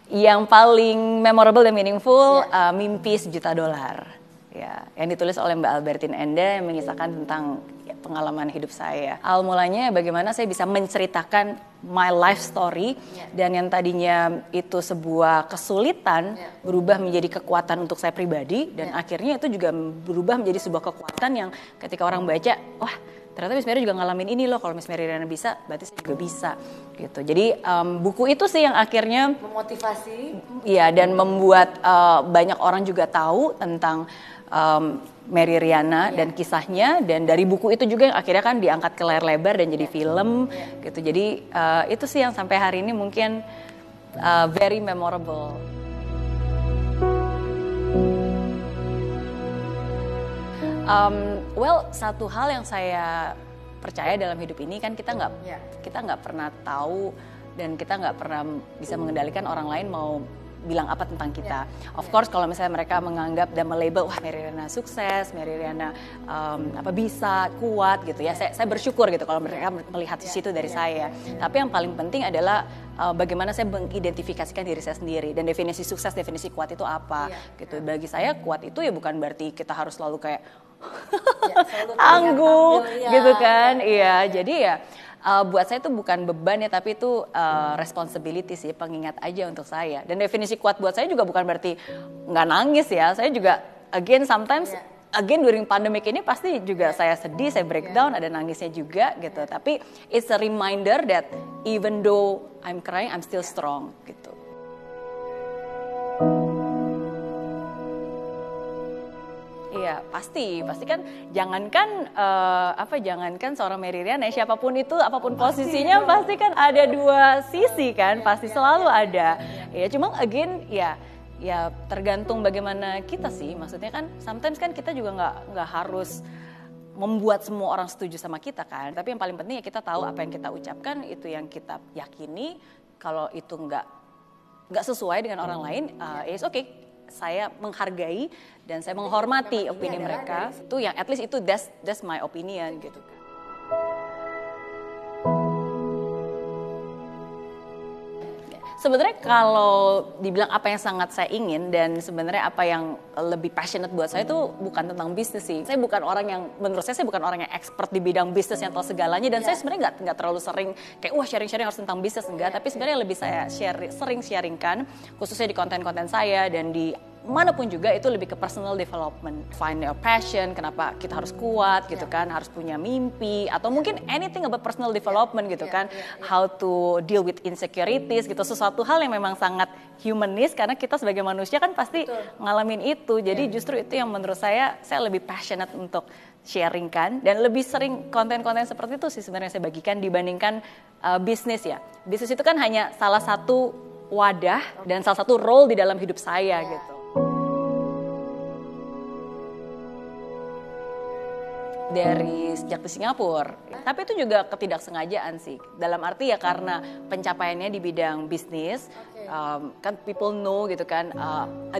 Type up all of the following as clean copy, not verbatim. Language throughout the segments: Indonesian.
Yang paling memorable dan meaningful, Mimpi $1 Juta. Ya, yang ditulis oleh Mbak Albertine Enda yang mengisahkan tentang pengalaman hidup saya. Awal mulanya bagaimana saya bisa menceritakan my life story, dan yang tadinya itu sebuah kesulitan berubah menjadi kekuatan untuk saya pribadi, dan akhirnya itu juga berubah menjadi sebuah kekuatan yang ketika orang baca, wah ternyata Miss Mary juga ngalamin ini loh, kalau Miss Mary Riana bisa, berarti saya juga bisa gitu. Jadi buku itu sih yang akhirnya memotivasi. Iya, dan membuat banyak orang juga tahu tentang Mary Riana dan kisahnya, dan dari buku itu juga yang akhirnya kan diangkat ke layar lebar dan jadi film gitu. Jadi itu sih yang sampai hari ini mungkin very memorable. Well, satu hal yang saya percaya dalam hidup ini kan kita nggak pernah tahu dan kita nggak pernah bisa mengendalikan orang lain mau bilang apa tentang kita. Of course kalau misalnya mereka menganggap dan melabel, wah Mary Riana sukses, Mary Riana bisa, kuat gitu ya. Saya bersyukur gitu kalau mereka melihat situ dari saya. Tapi yang paling penting adalah bagaimana saya mengidentifikasikan diri saya sendiri, dan definisi sukses, definisi kuat itu apa gitu. Bagi saya kuat itu ya bukan berarti kita harus selalu kayak tangguh gitu kan. Iya, jadi ya buat saya itu bukan beban ya, tapi itu responsibility sih, pengingat aja untuk saya. Dan definisi kuat buat saya juga bukan berarti nggak nangis ya. Saya juga again sometimes again during pandemic ini pasti juga saya sedih, saya breakdown, ada nangisnya juga gitu. Tapi it's a reminder that even though I'm crying, I'm still strong gitu. Iya, pasti kan jangankan jangankan seorang Mary Riana, siapapun itu, apapun posisinya pasti kan ada dua sisi kan, pasti selalu ada. Ya cuma again ya tergantung bagaimana kita sih, maksudnya kan sometimes kan kita juga nggak harus membuat semua orang setuju sama kita kan, tapi yang paling penting ya kita tahu apa yang kita ucapkan itu yang kita yakini. Kalau itu nggak sesuai dengan orang lain, it's okay. Saya menghargai dan saya menghormati opini mereka. Itu yang at least itu that's my opinion gitu kan. Sebenarnya kalau dibilang apa yang sangat saya ingin dan sebenarnya apa yang lebih passionate buat saya itu bukan tentang bisnis sih. Saya bukan orang yang, menurut saya bukan orang yang expert di bidang bisnis yang tahu segalanya, dan saya sebenarnya nggak terlalu sering kayak sharing harus tentang bisnis, enggak. Tapi sebenarnya lebih saya sering sharingkan khususnya di konten-konten saya dan di manapun juga itu lebih ke personal development. Find your passion, kenapa kita harus kuat gitu kan, harus punya mimpi, atau mungkin anything about personal development gitu kan. How to deal with insecurities gitu, sesuatu hal yang memang sangat humanis karena kita sebagai manusia kan pasti ngalamin itu. Jadi justru itu yang menurut saya lebih passionate untuk sharingkan, dan lebih sering konten-konten seperti itu sih sebenarnya saya bagikan dibandingkan bisnis ya. Bisnis itu kan hanya salah satu wadah dan salah satu role di dalam hidup saya gitu. Dari sejak di Singapura, tapi itu juga ketidaksengajaan sih, dalam arti ya karena pencapaiannya di bidang bisnis, kan people know gitu kan,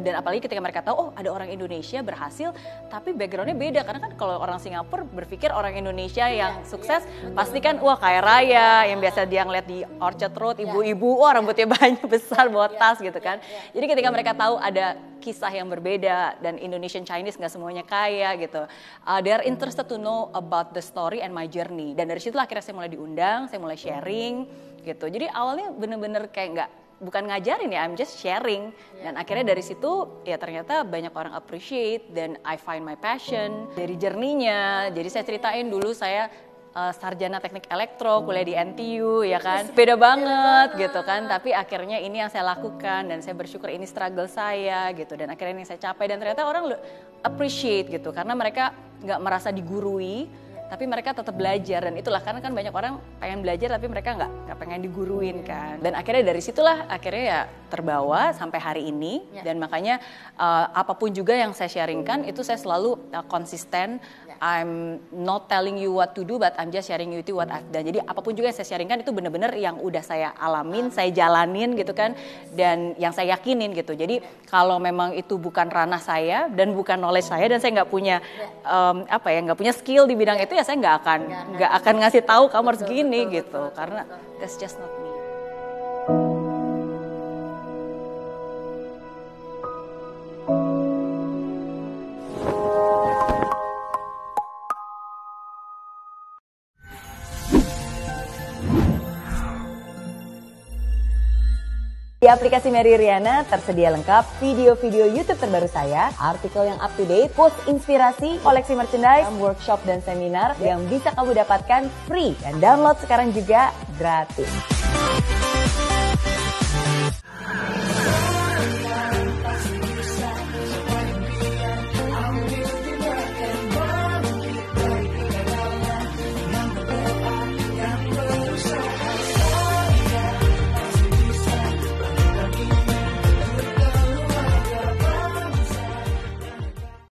dan apalagi ketika mereka tahu oh ada orang Indonesia berhasil, tapi backgroundnya beda, karena kan kalau orang Singapura berpikir orang Indonesia yang sukses pasti kan wah kaya raya, yang biasa dia ngeliat di Orchard Road ibu-ibu, wah rambutnya banyak besar bawa tas gitu kan. Jadi ketika mereka tahu ada kisah yang berbeda dan Indonesian Chinese nggak semuanya kaya gitu, they are interested to know about the story and my journey, dan dari situ akhirnya saya mulai diundang, saya mulai sharing gitu. Jadi awalnya bener-bener kayak bukan ngajarin ya, I'm just sharing, dan akhirnya dari situ ya ternyata banyak orang appreciate, dan I find my passion dari journey-nya. Jadi saya ceritain dulu saya sarjana teknik elektro, kuliah di NTU ya kan, beda banget gitu kan, tapi akhirnya ini yang saya lakukan dan saya bersyukur ini struggle saya gitu, dan akhirnya ini saya capai, dan ternyata orang appreciate gitu karena mereka nggak merasa digurui, tapi mereka tetap belajar, dan itulah karena kan banyak orang pengen belajar tapi mereka nggak pengen diguruin kan, dan akhirnya dari situlah akhirnya ya terbawa sampai hari ini, dan makanya apapun juga yang saya sharingkan itu saya selalu konsisten. I'm not telling you what to do, but I'm just sharing you what I've done. Jadi apapun juga yang saya sharingkan itu benar-benar yang udah saya alamin, saya jalanin gitu kan, dan yang saya yakinin gitu. Jadi kalau memang itu bukan ranah saya dan bukan knowledge saya, dan saya nggak punya nggak punya skill di bidang itu, ya saya nggak akan ngasih tahu kamu harus gini gitu, karena that's just not me. Di aplikasi Mary Riana tersedia lengkap video-video YouTube terbaru saya, artikel yang up to date, post inspirasi, koleksi merchandise, workshop dan seminar yang bisa kamu dapatkan free dan download sekarang juga gratis.